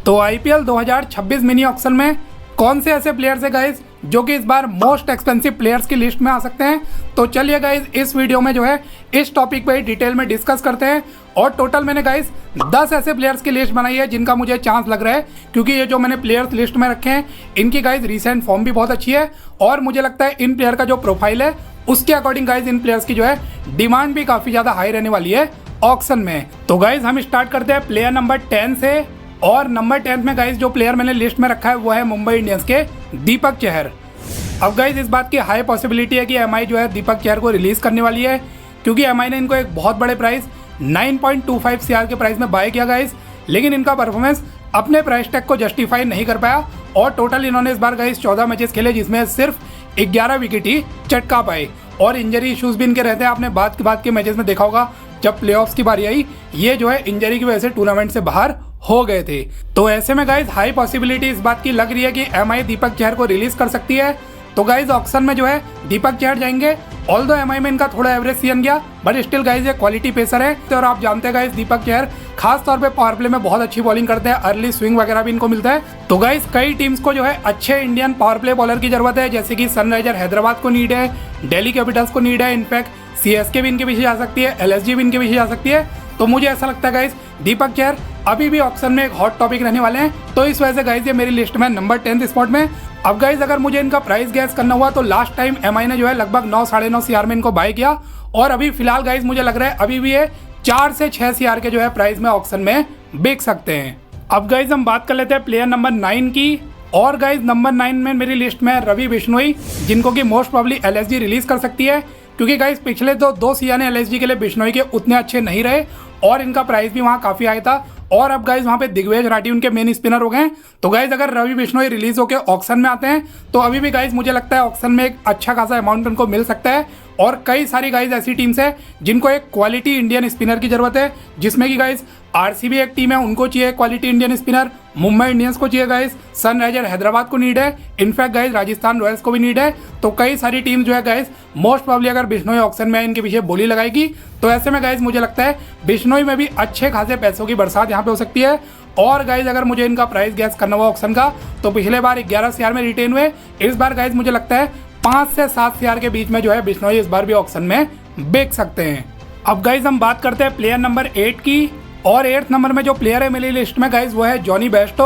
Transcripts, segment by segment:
तो IPL 2026 mini auction में कौन से ऐसे प्लेयर्स है गाइज जो कि इस बार मोस्ट एक्सपेंसिव प्लेयर्स की लिस्ट में आ सकते हैं। तो चलिए गाइज इस वीडियो में जो है इस टॉपिक पे डिटेल में डिस्कस करते हैं। और टोटल मैंने गाइज 10 ऐसे प्लेयर्स की लिस्ट बनाई है जिनका मुझे चांस लग रहा है, क्योंकि ये जो मैंने प्लेयर्स लिस्ट में रखे हैं इनकी गाइज रिसेंट फॉर्म भी बहुत अच्छी है और मुझे लगता है इन प्लेयर का जो प्रोफाइल है उसके अकॉर्डिंग गाइज इन प्लेयर्स की जो है डिमांड भी काफ़ी ज़्यादा हाई रहने वाली है ऑक्शन में। तो गाइज हम स्टार्ट करते हैं प्लेयर नंबर 10 से। और नंबर 10 में गाइज जो प्लेयर मैंने लिस्ट में रखा है वो है मुंबई इंडियंस के दीपक चहर। अब गाइज इस बात की हाई पॉसिबिलिटी है कि एमआई जो है दीपक चहर को रिलीज करने वाली है, क्योंकि एमआई ने इनको एक बहुत बड़े प्राइस 9.25 CR के प्राइस में बाय किया गाइज, लेकिन इनका परफॉर्मेंस अपने प्राइस टैग को जस्टिफाई नहीं कर पाया और टोटल इन्होंने इस बार गाइज 14 मैचेस खेले जिसमें सिर्फ 11 विकेट ही चटका पाए और इंजरी इश्यूज भी इनके रहते हैं। आपने बाद के मैचेस में देखा होगा जब प्लेऑफ्स की बारी आई ये जो है इंजरी की वजह से टूर्नामेंट से बाहर हो गए थे। तो ऐसे में गाइज हाई पॉसिबिलिटी इस बात की लग रही है कि एमआई दीपक चहर को रिलीज कर सकती है। तो गाइज ऑक्शन में जो है दीपक चहर जाएंगे। ऑल्दो एमआई में इनका थोड़ा एवरेज सीजन गया बट स्टिल गाइज ये क्वालिटी पेसर है। और आप जानते हैं गाइज दीपक चहर खास तौर पे पावर प्ले में बहुत अच्छी बॉलिंग करते हैं, अर्ली स्विंग वगैरह भी इनको मिलता है। तो गाइज कई टीम्स को जो है अच्छे इंडियन पावर प्ले बॉलर की जरूरत है, जैसे कि सनराइजर हैदराबाद को नीड है, दिल्ली कैपिटल्स को नीड है, इनफैक्ट सीएसके भी इनके पीछे जा सकती है, एलएसजी भी इनके पीछे जा सकती है। तो मुझे ऐसा लगता है गाइज दीपक चहर अभी भी ऑक्शन में एक हॉट टॉपिक रहने वाले हैं। तो इस वजह से गाइज ये मेरी लिस्ट में नंबर 10 स्पॉट में। अब गाइज अगर मुझे इनका प्राइस गैस करना हुआ तो लास्ट टाइम एमआई ने जो है लगभग 9 साढ़े 9 CR में इनको बाय किया और अभी फिलहाल गाइज मुझे लग रहा है अभी भी ये 4 से 6 CR के जो है प्राइस में ऑक्शन में बिक सकते हैं। अब गाइज हम बात कर लेते हैं प्लेयर नंबर 9 की। और गाइज नंबर 9 में मेरी लिस्ट में रवि बिश्नोई, जिनको कि मोस्ट प्रॉब्ली एलएसजी रिलीज कर सकती है, क्योंकि गाइज पिछले तो 2 सीजन एलएसजी के लिए बिश्नोई के उतने अच्छे नहीं रहे और इनका प्राइस भी वहाँ काफ़ी आया था। और अब गाइज वहाँ पे दिग्विजय राठी उनके मेन स्पिनर हो गए। तो गाइज अगर रवि बिश्नोई रिलीज होकर ऑक्शन में आते हैं तो अभी भी गाइज मुझे लगता है ऑक्शन में एक अच्छा खासा अमाउंट उनको मिल सकता है। और कई सारी गाइज ऐसी टीम्स है जिनको एक क्वालिटी इंडियन स्पिनर की जरूरत है, जिसमें कि गाइज आरसीबी एक टीम है, उनको चाहिए quality Indian spinner, Mumbai Indians को चाहिए गाइज, सनराइजर हैदराबाद को नीड है, इनफैक्ट गाइज राजस्थान रॉयल्स को भी नीड है। तो कई सारी टीम जो है गाइज मोस्ट प्रॉब्ली अगर बिश्नोई ऑक्शन में इनके पीछे बोली लगाएगी तो ऐसे में गाइज मुझे लगता है बिश्नोई में भी अच्छे खासे पैसों की बरसात यहाँ पे हो सकती है। और गाइज अगर मुझे इनका प्राइस गैस करना हुआ ऑक्शन का तो पिछले बार 11 CR में रिटेन हुए, इस बार गाइज मुझे लगता है 5 से 7 CR के बीच में जो है बिश्नोई इस बार भी ऑक्शन में बेच सकते हैं। अब गाइज हम बात करते हैं प्लेयर नंबर 8 की। और 8th नंबर में जो प्लेयर है मेरी लिस्ट में गाइज वो है जॉनी बेस्टो।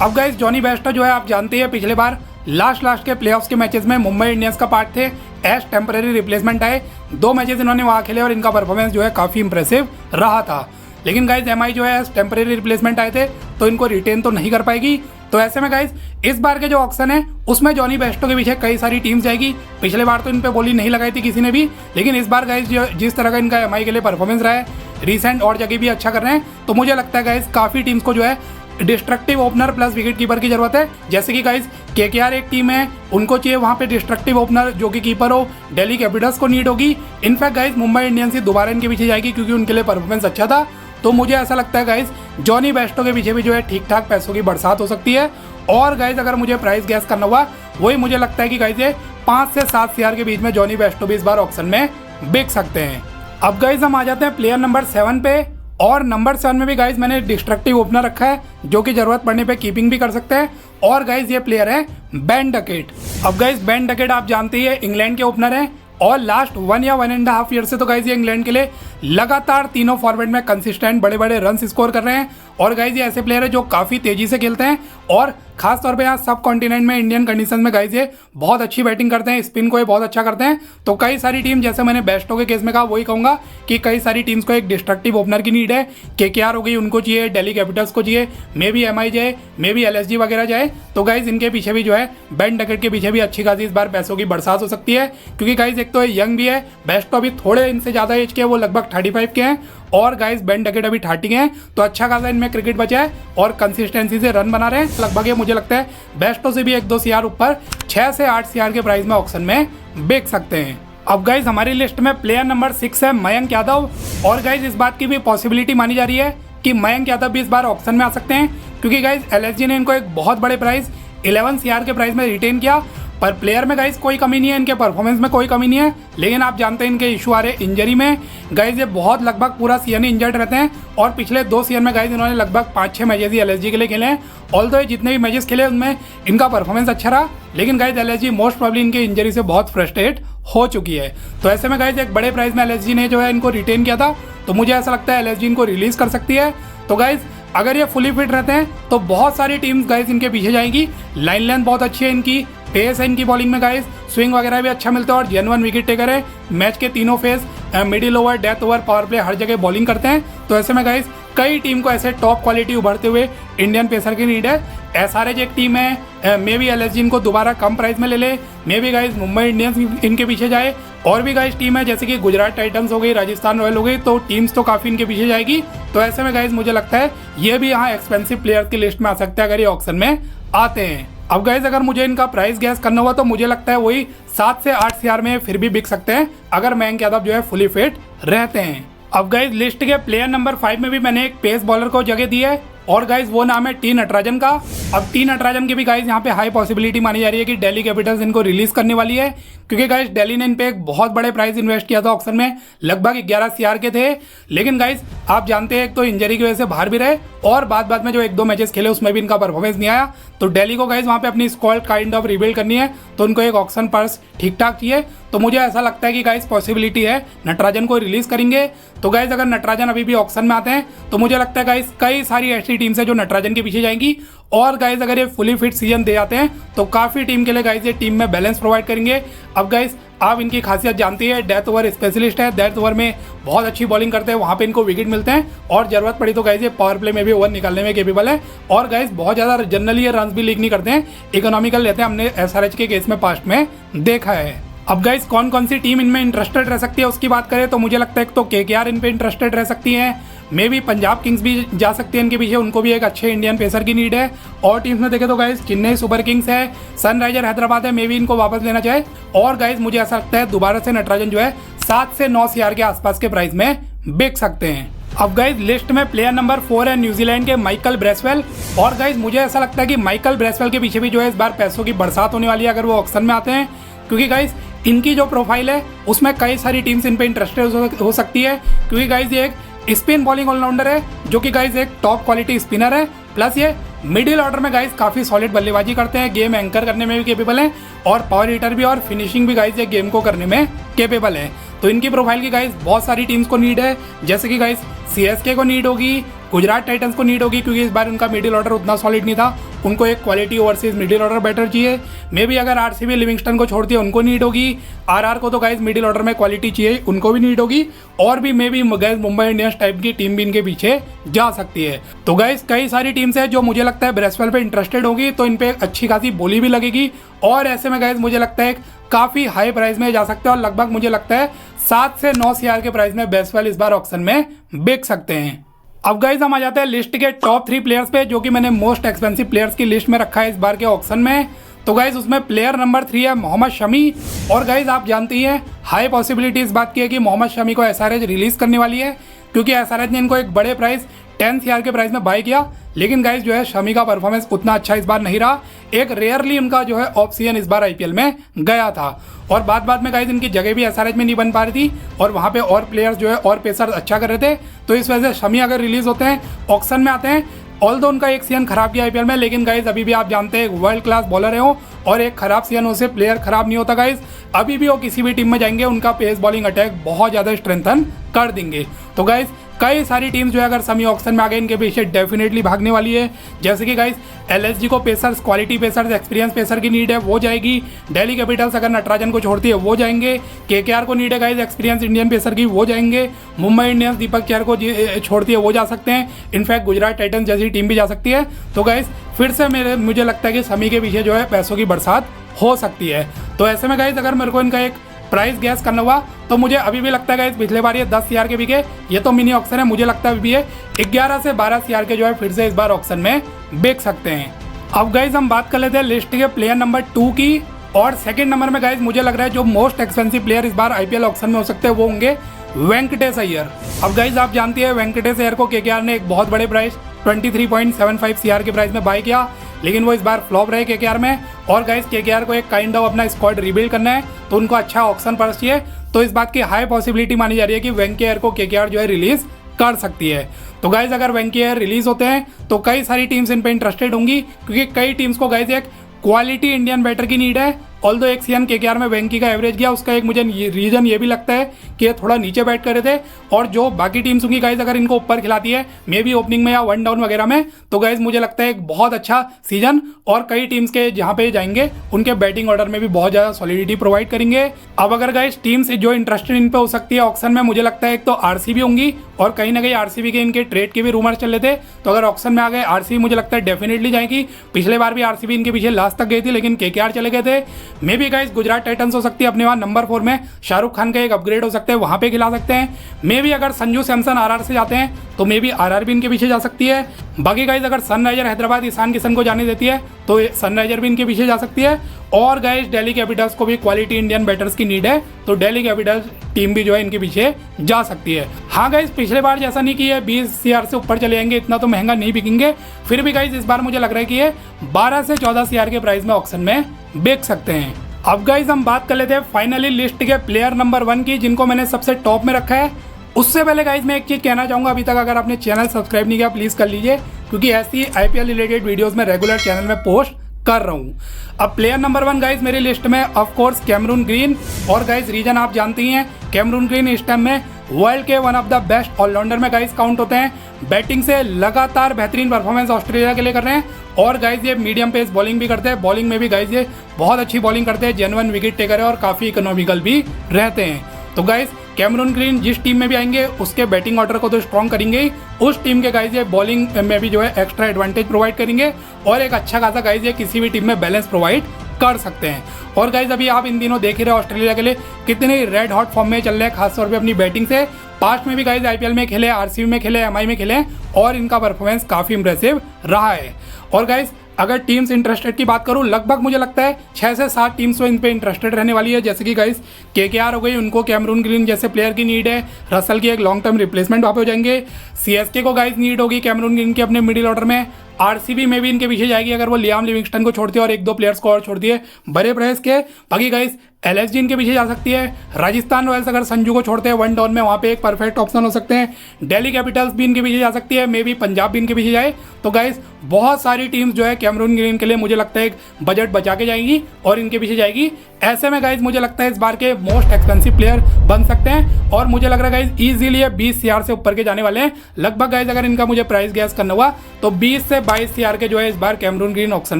अब गाइज जॉनी बेस्टो जो है आप जानते हैं पिछले बार लास्ट के प्लेऑफ्स के मैचेस में मुंबई इंडियंस का पार्ट थे, एज टेम्पररी रिप्लेसमेंट आए। 2 मैचेस इन्होंने वहाँ खेले और इनका परफॉर्मेंस जो है काफ़ी इंप्रेसिव रहा था। लेकिन गाइज एमआई जो है एज टेम्पररी रिप्लेसमेंट आए थे तो इनको रिटेन तो नहीं कर पाएगी। तो ऐसे में गाइज इस बार के जो ऑक्शन है उसमें जॉनी बेस्टो के पीछे कई सारी टीम्स जाएगी। पिछले बार तो इन पे बोली नहीं लगाई थी किसी ने भी, लेकिन इस बार गाइज जिस तरह का इनका एमआई के लिए परफॉर्मेंस रहा है, रिसेंट और जगह भी अच्छा कर रहे हैं, तो मुझे लगता है गाइज काफ़ी टीम्स को जो है destructive opener plus wicket keeper की जरूरत है। जैसे कि गाइज केकेआर एक टीम है, उनको चाहिए वहाँ पे डिस्ट्रक्टिव ओपनर जो कि कीपर हो, दिल्ली कैपिटल्स को नीड होगी, इनफैक्ट गाइज मुंबई इंडियंस ही दोबारा इनके पीछे जाएगी क्योंकि उनके लिए परफॉर्मेंस अच्छा था। तो मुझे ऐसा लगता है गाइज जॉनी बेस्टो के पीछे भी जो है ठीक ठाक पैसों की बरसात हो सकती है। और गाइज अगर मुझे प्राइस गैस करना हुआ वही मुझे लगता है कि गाइज ये 5 से 7 CR के बीच में जॉनी बेस्टो भी इस बार ऑक्शन में बिक सकते हैं। अब गाइज हम आ जाते हैं प्लेयर नंबर 7 पे। और नंबर 7 में भी गाइज मैंने डिस्ट्रक्टिव ओपनर रखा है जो कि जरूरत पड़ने पे कीपिंग भी कर सकते हैं। और गाइज ये प्लेयर है बेन डकेट। अब गाइज बेन डकेट आप जानते ही है इंग्लैंड के ओपनर हैं और लास्ट 1 या 1.5 ईयर से तो गाइज ये इंग्लैंड के लिए लगातार तीनों फॉर्मेट में कंसिस्टेंट बड़े बड़े रन स्कोर कर रहे हैं। और गाइज ये ऐसे प्लेयर है जो काफ़ी तेजी से खेलते हैं और खास तौर पे यहाँ सब कॉन्टिनेंट में इंडियन कंडीशन में गाइज ये बहुत अच्छी बैटिंग करते हैं, स्पिन को ये बहुत अच्छा करते हैं। तो कई सारी टीम जैसे मैंने बेस्टो के केस में कहा वही कहूँगा कि कई सारी टीम्स को एक डिस्ट्रक्टिव ओपनर की नीड है। केकेआर हो गई उनको चाहिए, दिल्ली कैपिटल्स को चाहिए, मे बी एमआई जाए, मे बी एलएसजी वगैरह जाए। तो गाइज इनके पीछे भी जो है बेन डकेट के पीछे भी अच्छी खासी इस बार पैसों की बरसात हो सकती है, क्योंकि गाइज एक तो यंग भी है, बेस्टो अभी थोड़े इनसे ज़्यादा एज के हैं, वो लगभग 35 के हैं और गाइज बेन डकेट अभी 30 के हैं। तो अच्छा खासा इनमें क्रिकेट बचा है और कंसिस्टेंसी से रन बना रहे हैं। लगभग ये मुझे लगता है बेस्टो से भी 1-2 CR ऊपर 6 से 8 CR के प्राइस में ऑक्शन में बेच सकते हैं। अब गाइज हमारी लिस्ट में प्लेयर नंबर 6 है मयंक यादव। और गाइज इस बात की भी पॉसिबिलिटी मानी जा रही है कि मयंक यादव भी इस बार ऑक्शन में आ सकते हैं, क्योंकि गाइज एलएसजी ने इनको एक बहुत बड़े प्राइस 11 CR के प्राइस में रिटेन किया। पर प्लेयर में गाइज कोई कमी नहीं है, इनके परफॉर्मेंस में कोई कमी नहीं है, लेकिन आप जानते हैं इनके इशू आ रहे इंजरी में। गाइज ये बहुत लगभग पूरा सीजन इंजर्ड रहते हैं और पिछले 2 सीजन में गाइज इन्होंने लगभग 5-6 मैचेस ही एलएसजी के लिए खेले हैं। ऑल्दो ये जितने भी मैचेस खेले उनमें इनका परफॉर्मेंस अच्छा रहा, लेकिन गाइज एलएसजी मोस्ट प्रॉब्ली इनकी इंजरी से बहुत फ्रस्ट्रेट हो चुकी है। तो ऐसे में गाइज एक बड़े प्राइस में एलएसजी ने जो है इनको रिटेन किया था, तो मुझे ऐसा लगता है एलएसजी इनको रिलीज कर सकती है। तो गाइज अगर ये फुली फिट रहते हैं तो बहुत सारी टीम्स गाइज इनके पीछे जाएंगी। लाइन लेंथ बहुत अच्छी है इनकी, पेस है इनकी बॉलिंग में गाइज, स्विंग वगैरह भी अच्छा मिलता है और जेन्युइन विकेट टेकर है। मैच के तीनों phase middle over, death over, power play हर जगह बॉलिंग करते हैं। तो ऐसे में गाइज कई टीम को ऐसे टॉप क्वालिटी उभरते हुए इंडियन पेसर की नीड है। एसआरएच एक टीम है, मे बी एलएसजी इनको दोबारा कम प्राइस में ले ले, may be guys Mumbai Indians इनके पीछे जाए, और भी गाइज टीम है जैसे कि गुजरात टाइटंस हो गई, राजस्थान रॉयल हो गई, तो टीम्स तो काफ़ी इनके पीछे जाएगी। तो ऐसे में गाइज मुझे लगता है ये भी यहाँ एक्सपेंसिव प्लेयर्स की लिस्ट में आ सकते हैं अगर ये ऑक्शन में आते हैं। अब गाइज अगर मुझे इनका प्राइस गैस करना हुआ तो मुझे लगता है वही 7 से 8 CR में फिर भी बिक सकते हैं अगर मयंक यादव जो है फुली फिट रहते हैं। अब गाइज लिस्ट के प्लेयर नंबर 5 में भी मैंने एक पेस बॉलर को जगह दी है और गाइज वो नाम है टी नटराजन का। अब टी नटराजन की भी गाइज यहाँ पे हाई पॉसिबिलिटी मानी जा रही है कि दिल्ली कैपिटल्स इनको रिलीज करने वाली है, क्योंकि गाइज दिल्ली ने इन पे एक बहुत बड़े प्राइस इन्वेस्ट किया था ऑक्शन में, लगभग 11 CR के थे। लेकिन गाइज आप जानते हैं एक तो इंजरी की वजह से बाहर भी रहे और बाद में जो 1-2 मैचेस खेले उसमें भी इनका परफॉर्मेंस नहीं आया। तो दिल्ली को गाइज वहाँ पे अपनी स्क्वाड काइंड ऑफ रिबिल्ड करनी है, तो उनको एक ऑक्शन पर्स ठीक ठाक चाहिए। तो मुझे ऐसा लगता है कि गाइज पॉसिबिलिटी है नटराजन को रिलीज करेंगे। तो गाइज अगर नटराजन अभी भी ऑक्शन में आते हैं तो मुझे लगता है गाइज कई सारी ऐसी टीम्स है जो नटराजन के पीछे जाएंगी। और गाइज अगर ये फुली फिट सीजन दे जाते हैं तो काफ़ी टीम के लिए गाइज ये टीम में बैलेंस प्रोवाइड करेंगे। अब गाइज आप इनकी खासियत जानती है, डेथ ओवर स्पेशलिस्ट है, डेथ ओवर में बहुत अच्छी बॉलिंग करते हैं, वहाँ पे इनको विकेट मिलते हैं और जरूरत पड़ी तो गाइज ये पावर प्ले में भी ओवर निकालने में केपेबल है। और गाइज बहुत ज़्यादा जनरली ये रन भी लीक नहीं करते हैं, इकोनॉमिकल लेते हैं, हमने एसआरएच के केस में पास्ट में देखा है। अब गाइज कौन कौन सी टीम इनमें इंटरेस्टेड रह सकती है उसकी बात करें तो मुझे लगता है तो केकेआर इन पे इंटरेस्टेड रह सकती है, मे बी पंजाब किंग्स भी जा सकती है इनके पीछे, उनको भी एक अच्छे इंडियन पेसर की नीड है। और टीम्स में देखें तो गाइज चेन्नई सुपर किंग्स है, सनराइजर हैदराबाद है, मे बी इनको वापस लेना चाहे। और गाइज मुझे ऐसा लगता है दोबारा से नटराजन जो है 7 से 9 CR के आसपास के प्राइस में बिक सकते हैं। अब गाइज लिस्ट में प्लेयर नंबर 4 है न्यूजीलैंड के माइकल ब्रेसवेल। और गाइज मुझे ऐसा लगता है कि माइकल ब्रेसवेल के पीछे भी जो है इस बार पैसों की बरसात होने वाली है अगर वो ऑक्शन में आते हैं, क्योंकि गाइज इनकी जो प्रोफाइल है उसमें कई सारी टीम्स इन पे इंटरेस्टेड हो सकती है, क्योंकि गाइज ये एक स्पिन बॉलिंग ऑलराउंडर है जो कि गाइज एक टॉप क्वालिटी स्पिनर है, प्लस ये मिडिल ऑर्डर में गाइज काफ़ी सॉलिड बल्लेबाजी करते हैं, गेम एंकर करने में भी केपेबल हैं और पावर हिटर भी और फिनिशिंग भी गाइज ये गेम को करने में केपेबल है। तो इनकी प्रोफाइल की गाइज बहुत सारी टीम्स को नीड है, जैसे कि गाइज CSK को नीड होगी, गुजरात टाइटंस को नीड होगी क्योंकि इस बार उनका मिडिल ऑर्डर उतना सॉलिड नहीं था, उनको एक quality overseas middle order better चाहिए। मे बी अगर RCB लिविंगस्टन को छोड़ती है उनको नीड होगी, RR को तो गाइज मिडिल ऑर्डर में क्वालिटी चाहिए, उनको भी नीड होगी। और भी may be guys Mumbai Indians type की टीम भी इनके पीछे जा सकती है। तो गाइज कई सारी टीम्स है जो मुझे लगता है ब्रेसवेल पे इंटरेस्टेड होगी, तो इन पे अच्छी खासी बोली भी लगेगी और ऐसे में गाइज मुझे लगता है काफ़ी हाई प्राइस में जा सकते हैं और लगभग मुझे लगता है 7 से 9 CR के प्राइस में ब्रेसवेल इस बार ऑक्शन में बिक सकते हैं। अब गाइज हम आ जाते हैं लिस्ट के टॉप 3 प्लेयर्स पे जो कि मैंने मोस्ट एक्सपेंसिव प्लेयर्स की लिस्ट में रखा है इस बार के ऑक्शन में। तो गाइज उसमें प्लेयर नंबर 3 है मोहम्मद शमी। और गाइज आप जानती हैं हाई पॉसिबिलिटी इस बात की है कि मोहम्मद शमी को एसआरएच रिलीज करने वाली है, क्योंकि एसआरएच ने इनको एक बड़े प्राइस 10 CR के प्राइस में बाय किया। लेकिन गाइज जो है शमी का परफॉर्मेंस उतना अच्छा इस बार नहीं रहा, एक रेयरली उनका जो है ऑफ सीजन इस बार IPL में गया था और बाद में गाइज इनकी जगह भी एसआरएच में नहीं बन पा रही थी और वहाँ पे और प्लेयर्स जो है और पेसर अच्छा कर रहे थे। तो इस वजह से शमी अगर रिलीज होते हैं ऑक्शन में आते हैं, ऑल्दो उनका एक सीजन खराब किया IPL में, लेकिन गाइज अभी भी आप जानते हैं एक वर्ल्ड क्लास बॉलर है वो और एक खराब सीजन उससे प्लेयर खराब नहीं होता गाइज। अभी भी वो किसी भी टीम में जाएंगे उनका पेस बॉलिंग अटैक बहुत ज़्यादा स्ट्रेंथन कर देंगे। तो गाइज कई सारी टीम्स जो है अगर शमी ऑक्शन में आ गए इनके पीछे डेफिनेटली भागने वाली है, जैसे कि गाइज LSG को pacers, quality pacers, experience pacer की नीड है वो जाएगी, दिल्ली कैपिटल्स अगर नटराजन को छोड़ती है वो जाएंगे, KKR को नीड है गाइज एक्सपीरियंस इंडियन पेसर की वो जाएंगे, मुंबई इंडियंस दीपक चहर को छोड़ती है वो जा सकते हैं, इनफैक्ट गुजरात टाइटंस जैसी टीम भी जा सकती है। तो गाइज फिर से मुझे लगता है कि शमी के पीछे जो है पैसों की बरसात हो सकती है। तो ऐसे में गाइज अगर मेरे को इनका एक प्राइस गैस करना हुआ तो मुझे अभी भी लगता है गाइस पिछले बार ये 10 CR के बिके, ये तो मिनी ऑक्शन है, मुझे लगता है अभी ये 11 से 12 CR के जो है फिर से इस बार ऑक्शन में बिक सकते हैं। अब गाइस हम बात कर लेते हैं लिस्ट के प्लेयर नंबर 2 की और सेकंड नंबर में गाइस मुझे लग रहा है जो मोस्ट एक्सपेंसिव प्लेयर इस बार IPL ऑक्शन में हो सकते हैं वो होंगे वेंकटेश अय्यर। अब गाइस आप जानती है वेंकटेश अय्यर को KKR ने एक बहुत बड़े प्राइस 23.75 CR के प्राइस में बाय किया, लेकिन वो इस बार फ्लॉप रहे केकेआर में। और गाइस केकेआर को एक काइंड ऑफ अपना स्क्वाड रिबिल्ड करना है, तो उनको अच्छा ऑक्शन पर्स चाहिए। तो इस बात की हाई पॉसिबिलिटी मानी जा रही है कि वेंकी को केकेआर जो है रिलीज कर सकती है। तो गाइज अगर वेंकी रिलीज होते हैं तो कई सारी टीम्स इन पे इंटरेस्टेड होंगी, क्योंकि कई टीम्स को गाइज एक क्वालिटी इंडियन बैटर की नीड है। ऑल्दो एक सीजन केकेआर में वेंकी का एवरेज गया, उसका एक मुझे रीजन ये भी लगता है कि ये थोड़ा नीचे बैट कर रहे थे। और जो बाकी टीम्स होंगी गाइज अगर इनको ऊपर खिलाती है मे बी ओपनिंग में या वन डाउन वगैरह में, तो गाइज मुझे लगता है एक बहुत अच्छा सीजन। और कई टीम्स के जहाँ पे जाएंगे उनके बैटिंग ऑर्डर में भी बहुत ज़्यादा सॉलिडिटी प्रोवाइड करेंगे। अब अगर गाइज टीम्स जो इंटरेस्टेड इन पे हो सकती है ऑक्शन में, मुझे लगता है एक तो आरसीबी होंगी, और कहीं ना कहीं आरसीबी के इनके ट्रेड के भी रूमर चल रहे थे। तो अगर ऑक्शन में आ गए आरसीबी, मुझे लगता है डेफिनेटली जाएगी। पिछले बार भी आरसीबी इनके पीछे लास्ट तक गई थी, लेकिन केकेआर चले गए थे। May be guys Gujarat Titans हो सकती है अपने वहाँ नंबर 4 में, शाहरुख खान का एक अपग्रेड हो सकता है, वहां पे खिला सकते हैं। मे बी अगर संजू सैमसन आरआर से जाते हैं तो मे बी आरआर भी इनके पीछे जा सकती है। बाकी गाइज अगर सनराइजर हैदराबाद ईशान किशन को जाने देती है तो सनराइजर भी इनके पीछे जा सकती है। और गाइज दिल्ली कैपिटल्स को भी क्वालिटी इंडियन बैटर्स की नीड है, तो दिल्ली कैपिटल्स टीम भी जो है इनके पीछे जा सकती है। हाँ गाइज पिछले बार जैसा नहीं कि ये 20 CR से ऊपर चले जाएंगे, इतना तो महंगा नहीं बिकेंगे। फिर भी गाइज इस बार मुझे लग रहा है कि ये 12 से 14 CR के प्राइस में ऑक्शन में बेच सकते हैं। अब गाइज हम बात कर लेते हैं फाइनली लिस्ट के प्लेयर नंबर 1 की, जिनको मैंने सबसे टॉप में रखा है। उससे पहले गाइज मैं एक चीज़ कहना चाहूँगा, अभी तक अगर आपने चैनल सब्सक्राइब नहीं किया प्लीज़ कर लीजिए, क्योंकि ऐसी IPL रिलेटेड वीडियोस में रेगुलर चैनल में पोस्ट कर रहा हूँ। अब प्लेयर नंबर 1 गाइज मेरी लिस्ट में ऑफ कोर्स कैमरून ग्रीन। और गाइज रीजन आप जानती हैं, कैमरून ग्रीन इस टाइम में वर्ल्ड के one of the best all rounder में गाइज काउंट होते हैं। बैटिंग से लगातार बेहतरीन परफॉर्मेंस ऑस्ट्रेलिया के लिए कर रहे हैं, और गाइज ये मीडियम पेस बॉलिंग भी करते हैं। बॉलिंग में भी गाइज ये बहुत अच्छी बॉलिंग करते हैं, जेन्युइन विकेट टेकर है और काफ़ी इकोनॉमिकल भी रहते हैं। तो गाइज कैमरून ग्रीन जिस टीम में भी आएंगे उसके बैटिंग ऑर्डर को तो स्ट्रॉन्ग करेंगे ही, उस टीम के गाइज ये बॉलिंग में भी जो है एक्स्ट्रा एडवांटेज प्रोवाइड करेंगे, और एक अच्छा खासा गाइज ये किसी भी टीम में बैलेंस प्रोवाइड कर सकते हैं। और गाइज अभी आप इन दिनों देख ही रहे ऑस्ट्रेलिया के लिए कितने रेड हॉट फॉर्म में चल रहे हैं, खासतौर पे अपनी बैटिंग से। पास्ट में भी गाइज IPL में खेले, आरसीबी में खेले, MI में खेले, और इनका परफॉर्मेंस काफ़ी इंप्रेसिव रहा है। और गाइज अगर टीम्स इंटरेस्टेड की बात करूं, लगभग मुझे लगता है 6 से 7 टीम्स तो इन पे इंटरेस्टेड रहने वाली है। जैसे कि गाइस केकेआर हो गई, उनको कैमरून ग्रीन जैसे प्लेयर की नीड है, रसल की एक लॉन्ग टर्म रिप्लेसमेंट वहाँ पे हो जाएंगे। CSK को गाइस नीड होगी कैमरून ग्रीन की अपने मिडिल ऑर्डर में। आरसीबी में भी इनके पीछे जाएगी अगर वो लियाम लिविंगस्टन को छोड़ती है और 1-2 प्लेयर्स को और छोड़ती है बड़े प्राइस के। बाकी गाइस LSG इनके पीछे जा सकती है। राजस्थान रॉयल्स अगर संजू को छोड़ते हैं वन डाउन में, वहाँ पे एक परफेक्ट ऑप्शन हो सकते हैं। दिल्ली कैपिटल्स भी इनके पीछे जा सकती है, मे बी पंजाब भी इनके पीछे जाए। तो गाइस बहुत सारी टीम्स जो है कैमरून ग्रीन के लिए मुझे लगता है एक बजट बचा के जाएंगी और इनके पीछे जाएगी। ऐसे में गाइस मुझे लगता है इस बार के मोस्ट एक्सपेंसिव प्लेयर बन सकते हैं, और मुझे लग रहा है गाइस इजीली 20 CR से ऊपर के जाने वाले हैं। लगभग गाइस अगर इनका मुझे प्राइस गैस करना हुआ तो 20 से 22 CR के जो है इस बार कैमरून ग्रीन ऑक्शन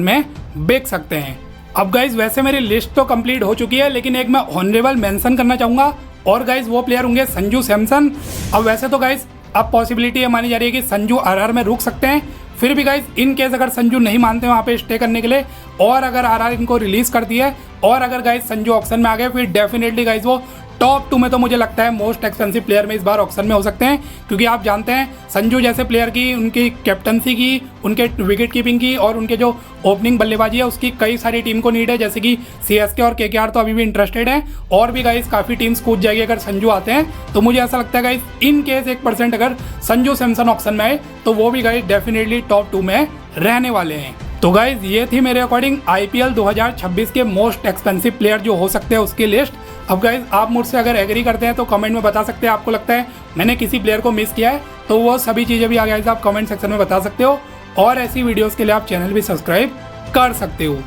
में बेच सकते हैं। अब गाइज वैसे मेरी लिस्ट तो कंप्लीट हो चुकी है, लेकिन एक मैं ऑनरेबल मेंशन करना चाहूँगा, और गाइज वो प्लेयर होंगे संजू सैमसन। अब वैसे तो गाइज अब पॉसिबिलिटी ये मानी जा रही है कि संजू RR में रुक सकते हैं। फिर भी गाइज इन केस अगर संजू नहीं मानते वहाँ पे स्टे करने के लिए, और अगर RR इनको रिलीज करती है, और अगर गाइज संजू ऑक्शन में आ गए, फिर डेफिनेटली गाइज वो टॉप 2 में तो मुझे लगता है मोस्ट एक्सपेंसिव प्लेयर में इस बार ऑक्शन में हो सकते हैं। क्योंकि आप जानते हैं संजू जैसे प्लेयर की, उनकी कैप्टनसी की, उनके विकेट कीपिंग की, और उनके जो ओपनिंग बल्लेबाजी है उसकी कई सारी टीम को नीड है। जैसे कि CSK और KKR तो अभी भी इंटरेस्टेड हैं, और भी गाइस काफ़ी टीम्स कूद जाएगी अगर संजू आते हैं। तो मुझे ऐसा लगता है गाइस इन केस 1% अगर संजू सैमसन ऑक्शन में आए तो वो भी गाइस डेफिनेटली टॉप 2 में रहने वाले हैं। तो गाइज ये थी मेरे अकॉर्डिंग IPL 2026 के मोस्ट एक्सपेंसिव प्लेयर जो हो सकते हैं उसकी लिस्ट। अब गाइज आप मुझसे अगर एग्री करते हैं तो कमेंट में बता सकते हैं, आपको लगता है मैंने किसी प्लेयर को मिस किया है तो वो सभी चीज़ें भी गाइज आप कमेंट सेक्शन में बता सकते हो, और ऐसी वीडियोस के लिए आप चैनल भी सब्सक्राइब कर सकते हो।